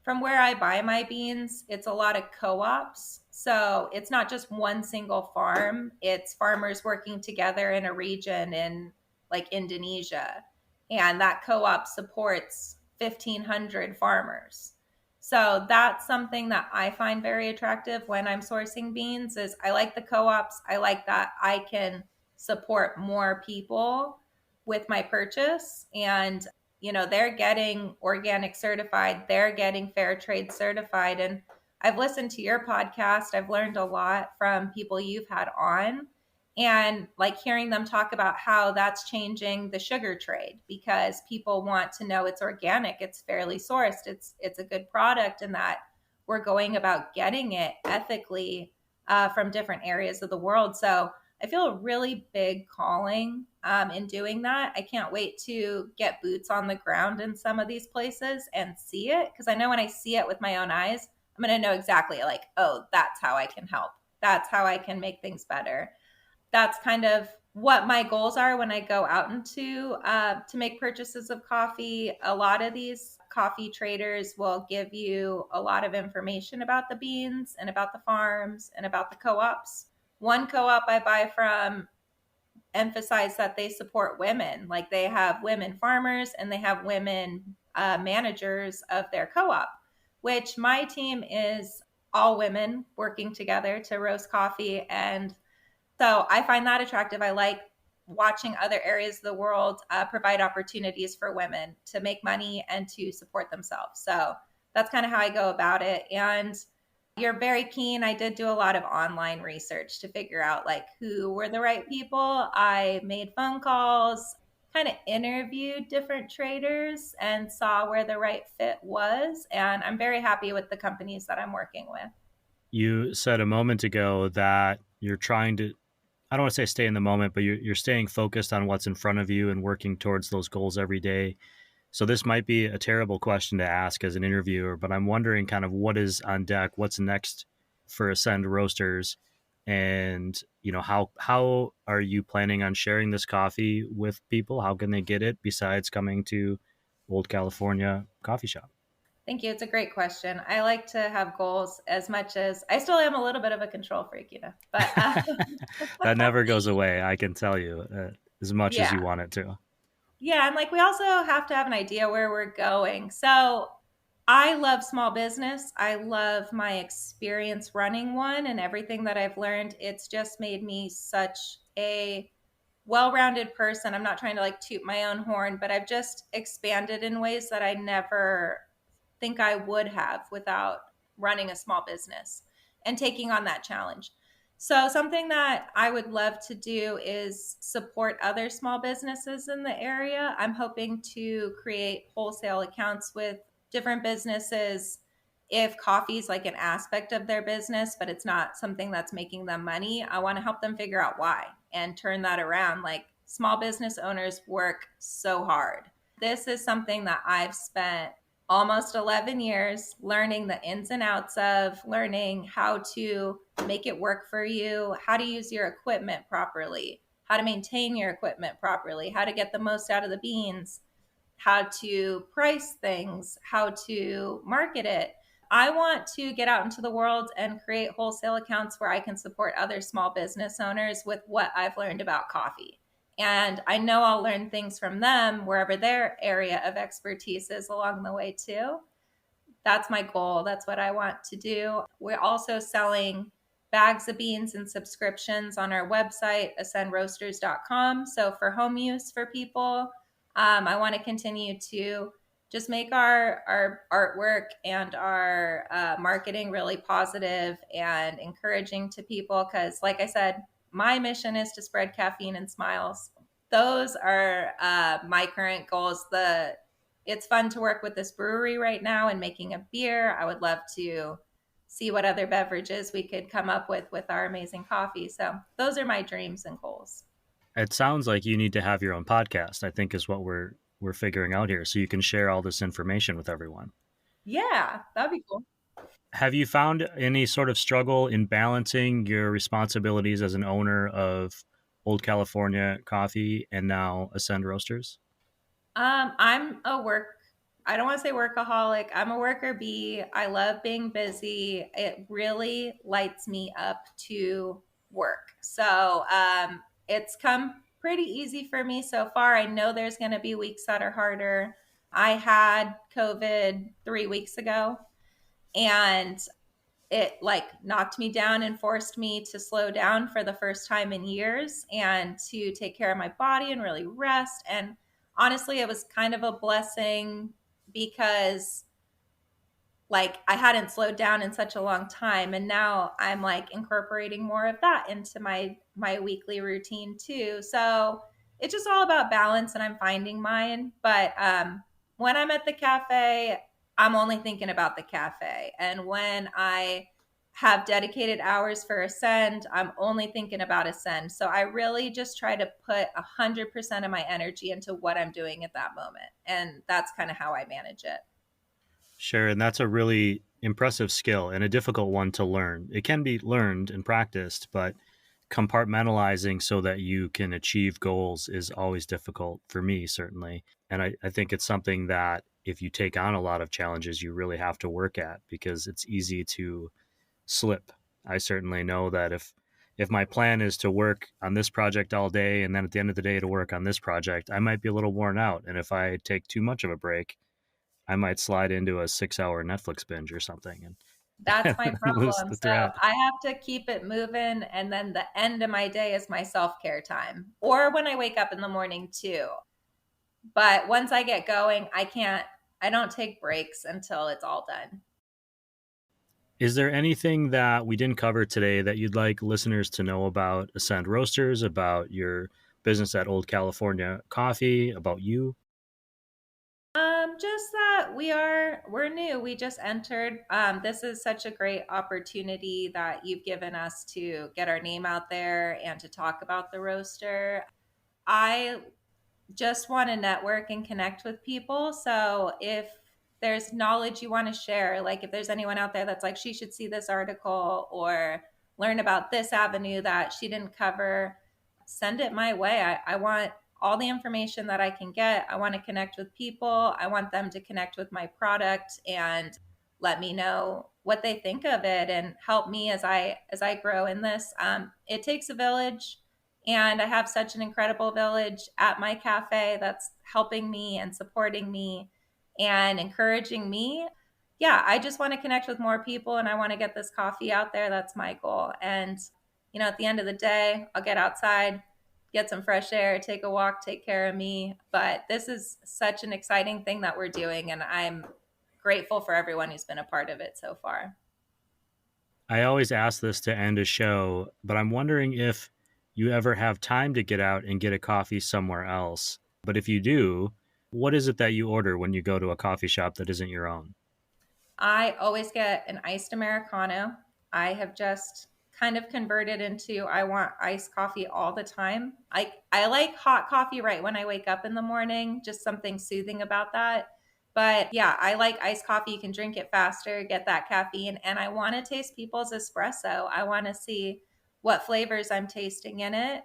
From where I buy my beans, it's a lot of co ops. So it's not just one single farm, it's farmers working together in a region in like Indonesia. And that co op supports 1,500 farmers. So that's something that I find very attractive when I'm sourcing beans is I like the co-ops. I like that I can support more people with my purchase and you know they're getting organic certified, they're getting fair trade certified and I've listened to your podcast. I've learned a lot from people you've had on and like hearing them talk about how that's changing the sugar trade because people want to know it's organic, it's fairly sourced, it's a good product, and that we're going about getting it ethically from different areas of the world. So I feel a really big calling in doing that. I can't wait to get boots on the ground in some of these places and see it because I know when I see it with my own eyes, I'm going to know exactly like, oh, that's how I can help. That's how I can make things better. That's kind of what my goals are when I go out into to make purchases of coffee. A lot of these coffee traders will give you a lot of information about the beans and about the farms and about the co-ops. One co-op I buy from emphasize that they support women, like they have women farmers and they have women managers of their co-op, which my team is all women working together to roast coffee. And so I find that attractive. I like watching other areas of the world provide opportunities for women to make money and to support themselves. So that's kind of how I go about it. And you're very keen. I did do a lot of online research to figure out like who were the right people. I made phone calls, kind of interviewed different traders and saw where the right fit was. And I'm very happy with the companies that I'm working with. You said a moment ago that you're trying to, I don't want to say stay in the moment, but you're staying focused on what's in front of you and working towards those goals every day. So this might be a terrible question to ask as an interviewer, but I'm wondering kind of what is on deck, what's next for Ascend Roasters, and how are you planning on sharing this coffee with people? How can they get it besides coming to Old California Coffee Shop? Thank you. It's a great question. I like to have goals as much as I still am a little bit of a control freak, but That never goes away, I can tell you, as much as yeah. you want it to. Yeah. And like we also have to have an idea where we're going. So I love small business. I love my experience running one and everything that I've learned. It's just made me such a well-rounded person. I'm not trying to like toot my own horn, but I've just expanded in ways that I never think I would have without running a small business and taking on that challenge. So, something that I would love to do is support other small businesses in the area. I'm hoping to create wholesale accounts with different businesses if coffee is like an aspect of their business, but it's not something that's making them money. I want to help them figure out why and turn that around. Like small business owners work so hard. This is something that I've spent almost 11 years learning the ins and outs of, learning how to make it work for you, how to use your equipment properly, how to maintain your equipment properly, how to get the most out of the beans, how to price things, how to market it. I want to get out into the world and create wholesale accounts where I can support other small business owners with what I've learned about coffee. And I know I'll learn things from them wherever their area of expertise is along the way, too. That's my goal. That's what I want to do. We're also selling bags of beans and subscriptions on our website, ascendroasters.com. So for home use for people, I want to continue to just make our artwork and our marketing really positive and encouraging to people. Because, like I said, my mission is to spread caffeine and smiles. Those are my current goals. It's fun to work with this brewery right now and making a beer. I would love to see what other beverages we could come up with our amazing coffee. So those are my dreams and goals. It sounds like you need to have your own podcast, I think is what we're figuring out here, so you can share all this information with everyone. Yeah, that'd be cool. Have you found any sort of struggle in balancing your responsibilities as an owner of Old California Coffee and now Ascend Roasters? I'm a work. I don't want to say workaholic. I'm a worker bee. I love being busy. It really lights me up to work. So it's come pretty easy for me so far. I know there's going to be weeks that are harder. I had COVID 3 weeks ago, and it like knocked me down and forced me to slow down for the first time in years and to take care of my body and really rest. And honestly, it was kind of a blessing because like I hadn't slowed down in such a long time, and now I'm like incorporating more of that into my weekly routine too. So it's just all about balance, and I'm finding mine. But when I'm at the cafe, I'm only thinking about the cafe, and when I have dedicated hours for Ascend, I'm only thinking about Ascend. So I really just try to put 100% of my energy into what I'm doing at that moment, and that's kind of how I manage it. Sure, and that's a really impressive skill and a difficult one to learn. It can be learned and practiced, but compartmentalizing so that you can achieve goals is always difficult for me, certainly. And I think it's something that if you take on a lot of challenges, you really have to work at because it's easy to slip. I certainly know that if my plan is to work on this project all day and then at the end of the day to work on this project, I might be a little worn out. And if I take too much of a break, I might slide into a 6 hour Netflix binge or something That's my and lose problem. the So thread. I have to keep it moving. And then the end of my day is my self care time or when I wake up in the morning too. But once I get going, I don't take breaks until it's all done. Is there anything that we didn't cover today that you'd like listeners to know about Ascend Roasters, about your business at Old California Coffee, about you? Just that we're new. We just entered. This is such a great opportunity that you've given us to get our name out there and to talk about the roaster. I just want to network and connect with people. So if there's knowledge you want to share, like if there's anyone out there that's like, she should see this article or learn about this avenue that she didn't cover, send it my way. I want all the information that I can get. I want to connect with people. I want them to connect with my product and let me know what they think of it and help me as I grow in this. It takes a village, and I have such an incredible village at my cafe that's helping me and supporting me and encouraging me. Yeah, I just want to connect with more people and I want to get this coffee out there. That's my goal. And, at the end of the day, I'll get outside, get some fresh air, take a walk, take care of me. But this is such an exciting thing that we're doing, and I'm grateful for everyone who's been a part of it so far. I always ask this to end a show, but I'm wondering if you ever have time to get out and get a coffee somewhere else. But if you do, what is it that you order when you go to a coffee shop that isn't your own? I always get an iced Americano. I have just kind of converted into I want iced coffee all the time. I like hot coffee right when I wake up in the morning, just something soothing about that. But yeah, I like iced coffee. You can drink it faster, get that caffeine, and I want to taste people's espresso. I want to see what flavors I'm tasting in it.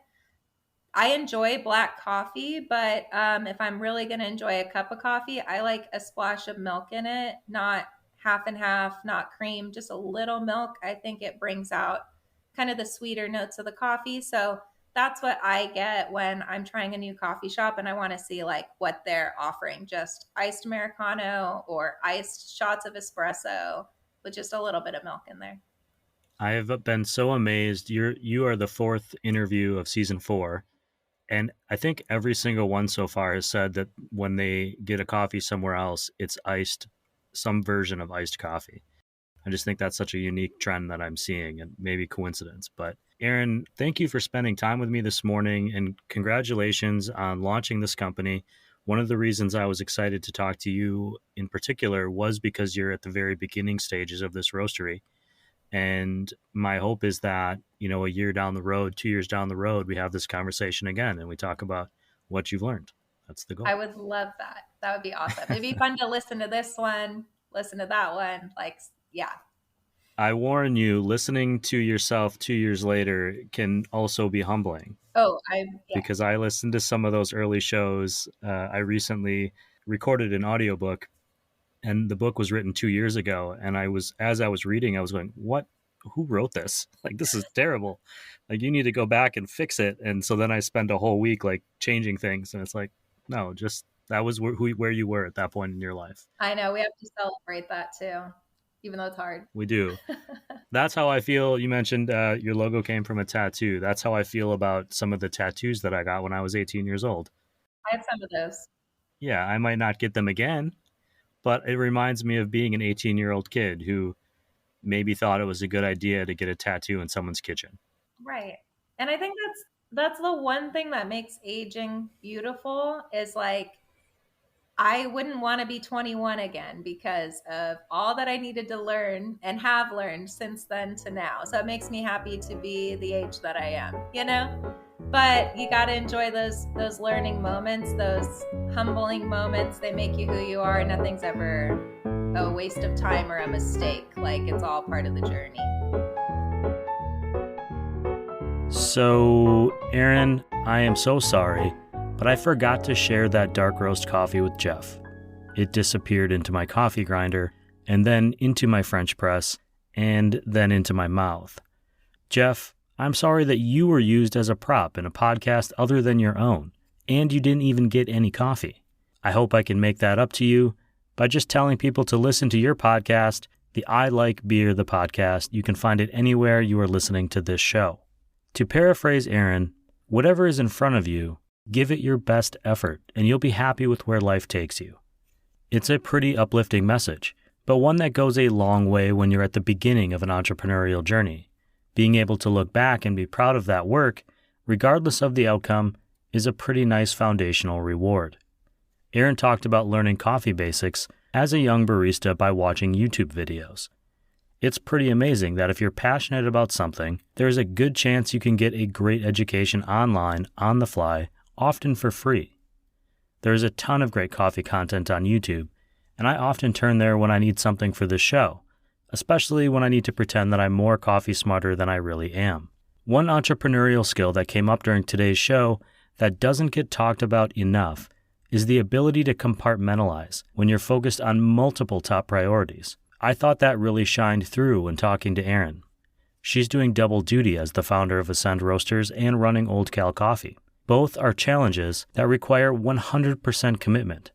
I enjoy black coffee, but if I'm really going to enjoy a cup of coffee, I like a splash of milk in it, not half and half, not cream, just a little milk. I think it brings out kind of the sweeter notes of the coffee. So that's what I get when I'm trying a new coffee shop and I want to see like what they're offering, just iced Americano or iced shots of espresso with just a little bit of milk in there. I have been so amazed. You are the fourth interview of season 4. And I think every single one so far has said that when they get a coffee somewhere else, it's iced, some version of iced coffee. I just think that's such a unique trend that I'm seeing, and maybe coincidence. But Erin, thank you for spending time with me this morning, and congratulations on launching this company. One of the reasons I was excited to talk to you in particular was because you're at the very beginning stages of this roastery. And my hope is that, a year down the road, 2 years down the road, we have this conversation again and we talk about what you've learned. That's the goal. I would love that. That would be awesome. It'd be fun to listen to this one, listen to that one. Yeah. I warn you, listening to yourself 2 years later can also be humbling. Because I listened to some of those early shows. I recently recorded an audiobook, and the book was written 2 years ago. And as I was reading, I was going, who wrote this? Like, this is terrible. Like, you need to go back and fix it. And so then I spent a whole week like changing things. And it's like, no, just that was where you were at that point in your life. I know. We have to celebrate that too, even though it's hard. We do. That's how I feel. You mentioned your logo came from a tattoo. That's how I feel about some of the tattoos that I got when I was 18 years old. I have some of those. Yeah, I might not get them again, but it reminds me of being an 18-year-old kid who maybe thought it was a good idea to get a tattoo in someone's kitchen. Right. And I think that's the one thing that makes aging beautiful is like, I wouldn't want to be 21 again because of all that I needed to learn and have learned since then to now. So it makes me happy to be the age that I am, But you got to enjoy those learning moments, those humbling moments. They make you who you are. Nothing's ever a waste of time or a mistake. Like, it's all part of the journey. So, Erin, I am so sorry, but I forgot to share that dark roast coffee with Jeff. It disappeared into my coffee grinder, and then into my French press, and then into my mouth. Jeff, I'm sorry that you were used as a prop in a podcast other than your own, and you didn't even get any coffee. I hope I can make that up to you by just telling people to listen to your podcast, the I Like Beer, the podcast. You can find it anywhere you are listening to this show. To paraphrase Erin, whatever is in front of you, give it your best effort, and you'll be happy with where life takes you. It's a pretty uplifting message, but one that goes a long way when you're at the beginning of an entrepreneurial journey. Being able to look back and be proud of that work, regardless of the outcome, is a pretty nice foundational reward. Erin talked about learning coffee basics as a young barista by watching YouTube videos. It's pretty amazing that if you're passionate about something, there's a good chance you can get a great education online, on the fly, often for free. There is a ton of great coffee content on YouTube, and I often turn there when I need something for this show, especially when I need to pretend that I'm more coffee smarter than I really am. One entrepreneurial skill that came up during today's show that doesn't get talked about enough is the ability to compartmentalize when you're focused on multiple top priorities. I thought that really shined through when talking to Erin. She's doing double duty as the founder of Ascend Roasters and running Old Cal Coffee. Both are challenges that require 100% commitment.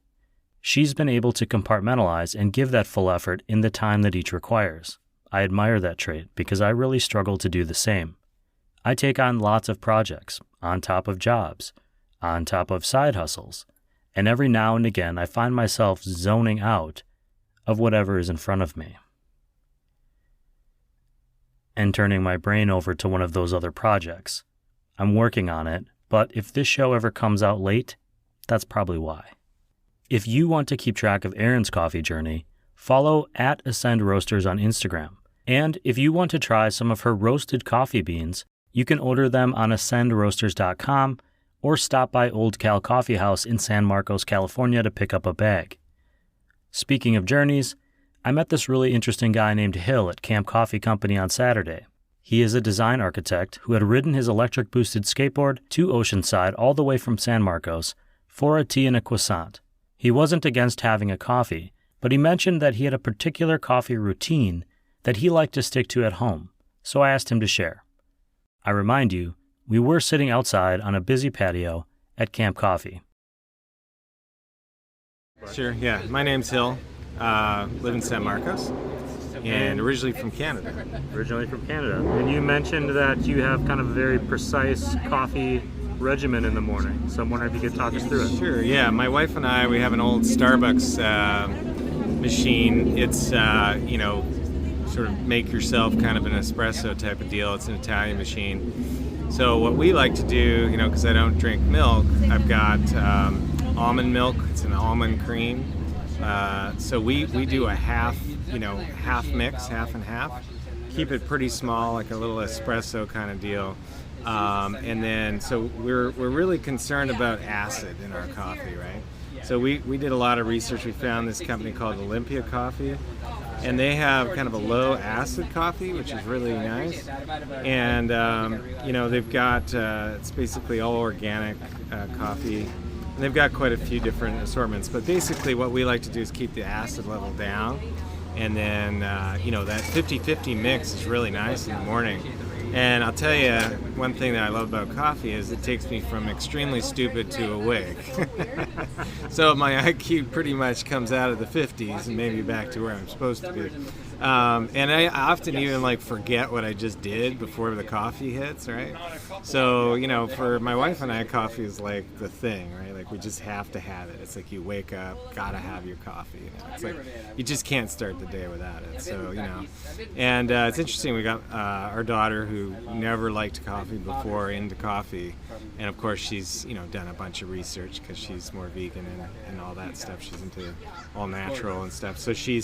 She's been able to compartmentalize and give that full effort in the time that each requires. I admire that trait because I really struggle to do the same. I take on lots of projects, on top of jobs, on top of side hustles, and every now and again I find myself zoning out of whatever is in front of me and turning my brain over to one of those other projects. I'm working on it, but if this show ever comes out late, that's probably why. If you want to keep track of Erin's coffee journey, follow @Ascend Roasters on Instagram. And if you want to try some of her roasted coffee beans, you can order them on ascendroasters.com or stop by Old Cal Coffee House in San Marcos, California to pick up a bag. Speaking of journeys, I met this really interesting guy named Hill at Camp Coffee Company on Saturday. He is a design architect who had ridden his electric-boosted skateboard to Oceanside all the way from San Marcos for a tea and a croissant. He wasn't against having a coffee, but he mentioned that he had a particular coffee routine that he liked to stick to at home, so I asked him to share. I remind you, we were sitting outside on a busy patio at Camp Coffee. Sure, yeah. My name's Hill. Live in San Marcos, and originally from Canada. Originally from Canada. And you mentioned that you have kind of a very precise coffee regimen in the morning, so I'm wondering if you could talk us through it. Sure, yeah. My wife and I, we have an old Starbucks machine. It's, sort of make yourself kind of an espresso type of deal. It's an Italian machine. So what we like to do, because I don't drink milk, I've got almond milk. It's an almond cream. So we do a half mix, half and half. Keep it pretty small, like a little espresso kind of deal. And then, so we're really concerned about acid in our coffee, right? So we did a lot of research. We found this company called Olympia Coffee, and they have kind of a low acid coffee, which is really nice. And they've got it's basically all organic coffee, and they've got quite a few different assortments. But basically, what we like to do is keep the acid level down, and then that 50-50 mix is really nice in the morning. And I'll tell you, one thing that I love about coffee is it takes me from extremely stupid to awake. So my IQ pretty much comes out of the 50s and maybe back to where I'm supposed to be. And I often even forget what I just did before the coffee hits, right? So, for my wife and I, coffee is like the thing, right? Like we just have to have it. It's like you wake up, gotta have your coffee. It's like you just can't start the day without it. So, and it's interesting. We got our daughter who never liked coffee before into coffee, and of course she's done a bunch of research because she's more vegan and all that stuff. She's into all natural and stuff. So she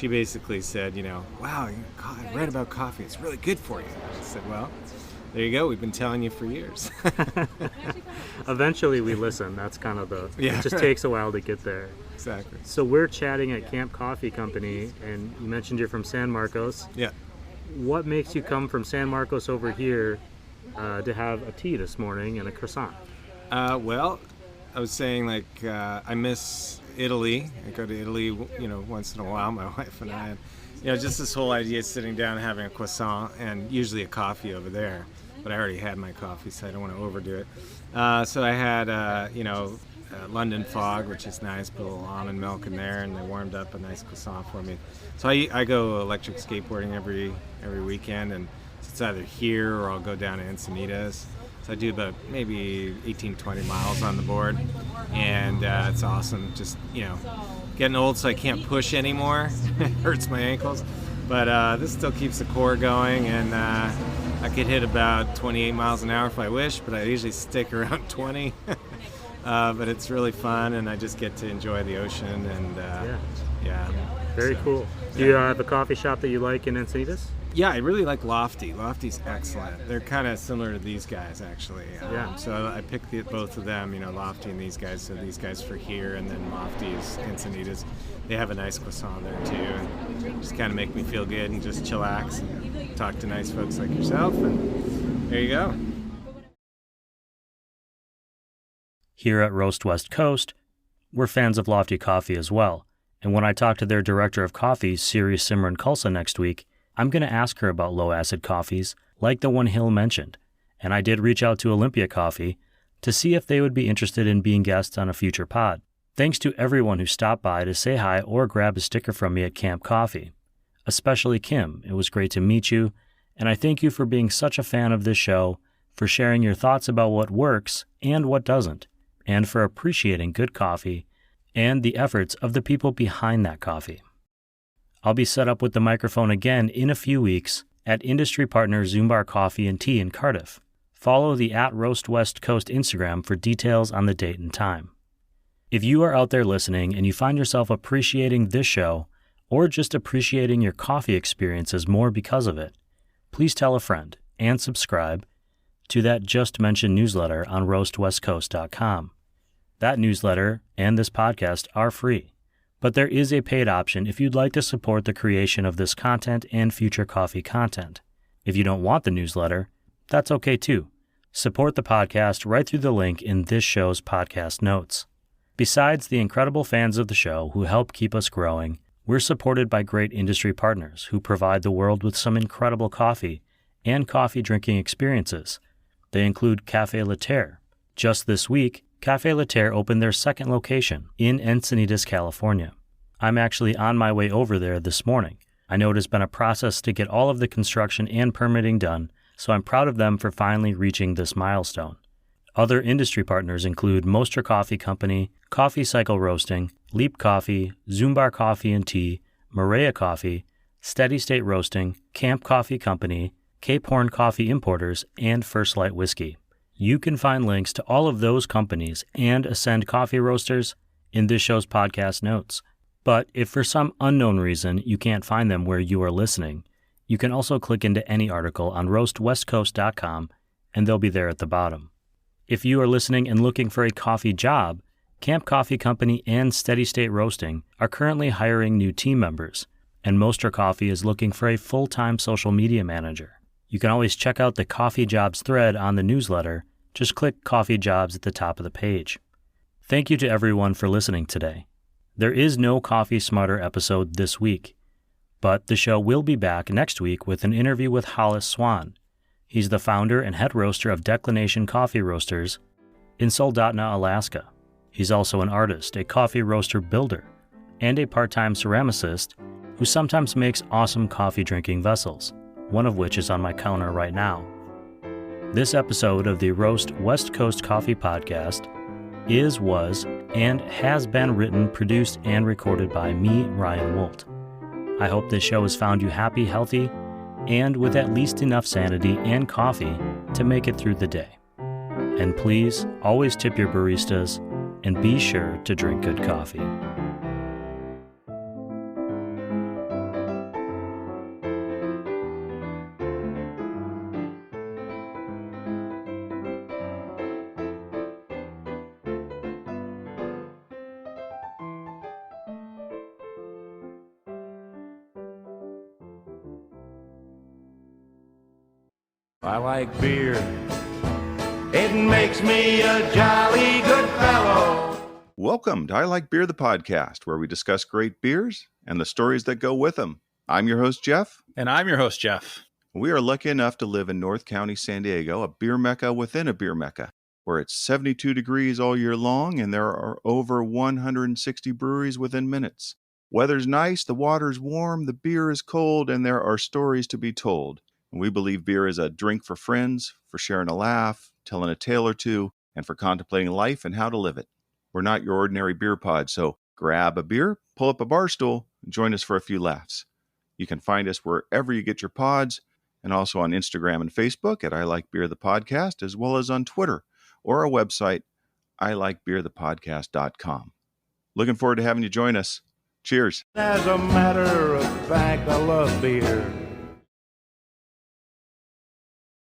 basically said, wow, I read about coffee. It's really good for you. I said, well, there you go. We've been telling you for years. Eventually we listen. That's kind of it just takes a while to get there. Exactly. So we're chatting at Camp Coffee Company, and you mentioned you're from San Marcos. Yeah. What makes you come from San Marcos over here to have a tea this morning and a croissant? Well, I was saying I miss Italy. I go to Italy, once in a while, my wife and I. And, just this whole idea of sitting down and having a croissant and usually a coffee over there. But I already had my coffee, so I don't want to overdo it. So I had, London Fog, which is nice, put a little almond milk in there, and they warmed up a nice croissant for me. So I go electric skateboarding every weekend, and it's either here or I'll go down to Encinitas. So I do about maybe 18-20 miles on the board, and it's awesome. Just getting old, so I can't push anymore. It hurts my ankles, but this still keeps the core going, and I could hit about 28 miles an hour if I wish, but I usually stick around 20. But it's really fun, and I just get to enjoy the ocean, and yeah. Very cool. Do you have a coffee shop that you like in Encinitas? Yeah, I really like Lofty. Lofty's excellent. They're kind of similar to these guys, actually. So I picked both of them, Lofty and these guys. So these guys for here, and then Lofty's Encinitas. They have a nice croissant there, too. And just kind of make me feel good and just chillax and talk to nice folks like yourself. And there you go. Here at Roast West Coast, we're fans of Lofty Coffee as well. And when I talk to their director of coffee, Siri Simran Kulsa, next week, I'm going to ask her about low-acid coffees, like the one Hill mentioned. And I did reach out to Olympia Coffee to see if they would be interested in being guests on a future pod. Thanks to everyone who stopped by to say hi or grab a sticker from me at Camp Coffee. Especially Kim, it was great to meet you, and I thank you for being such a fan of this show, for sharing your thoughts about what works and what doesn't, and for appreciating good coffee and the efforts of the people behind that coffee. I'll be set up with the microphone again in a few weeks at industry partner Zumbar Coffee and Tea in Cardiff. Follow the @RoastWestCoast Instagram for details on the date and time. If you are out there listening and you find yourself appreciating this show, or just appreciating your coffee experiences more because of it, please tell a friend and subscribe to that just mentioned newsletter on roastwestcoast.com. That newsletter and this podcast are free, but there is a paid option if you'd like to support the creation of this content and future coffee content. If you don't want the newsletter, that's okay too. Support the podcast right through the link in this show's podcast notes. Besides the incredible fans of the show who help keep us growing, we're supported by great industry partners who provide the world with some incredible coffee and coffee drinking experiences. They include Café La Terre. Just this week, Café La Terre opened their second location in Encinitas, California. I'm actually on my way over there this morning. I know it has been a process to get all of the construction and permitting done, so I'm proud of them for finally reaching this milestone. Other industry partners include Mostra Coffee Company, Coffee Cycle Roasting, Leap Coffee, Zumbar Coffee and Tea, Maria Coffee, Steady State Roasting, Camp Coffee Company, Cape Horn Coffee Importers, and First Light Whiskey. You can find links to all of those companies and Ascend Coffee Roasters in this show's podcast notes. But if for some unknown reason you can't find them where you are listening, you can also click into any article on roastwestcoast.com and they'll be there at the bottom. If you are listening and looking for a coffee job, Camp Coffee Company and Steady State Roasting are currently hiring new team members, and Mostra Coffee is looking for a full-time social media manager. You can always check out the Coffee Jobs thread on the newsletter. Just click Coffee Jobs at the top of the page. Thank you to everyone for listening today. There is no Coffee Smarter episode this week, but the show will be back next week with an interview with Hollis Swan. He's the founder and head roaster of Declination Coffee Roasters in Soldotna, Alaska. He's also an artist, a coffee roaster builder, and a part-time ceramicist who sometimes makes awesome coffee drinking vessels, one of which is on my counter right now. This episode of the Roast West Coast Coffee Podcast was, and has been written, produced, and recorded by me, Ryan Wolt. I hope this show has found you happy, healthy, and with at least enough sanity and coffee to make it through the day. And please, always tip your baristas, and be sure to drink good coffee. I like beer. It makes me a jolly good fellow. Welcome to I Like Beer, the podcast, where we discuss great beers and the stories that go with them. I'm your host, Jeff. And I'm your host, Jeff. We are lucky enough to live in North County, San Diego, a beer mecca within a beer mecca, where it's 72 degrees all year long and there are over 160 breweries within minutes. Weather's nice, the water's warm, the beer is cold, and there are stories to be told. We believe beer is a drink for friends, for sharing a laugh, telling a tale or two, and for contemplating life and how to live it. We're not your ordinary beer pod, so grab a beer, pull up a bar stool, and join us for a few laughs. You can find us wherever you get your pods, and also on Instagram and Facebook at I Like Beer the Podcast, as well as on Twitter or our website, ilikebeerthepodcast.com. Looking forward to having you join us. Cheers. As a matter of fact, I love beer.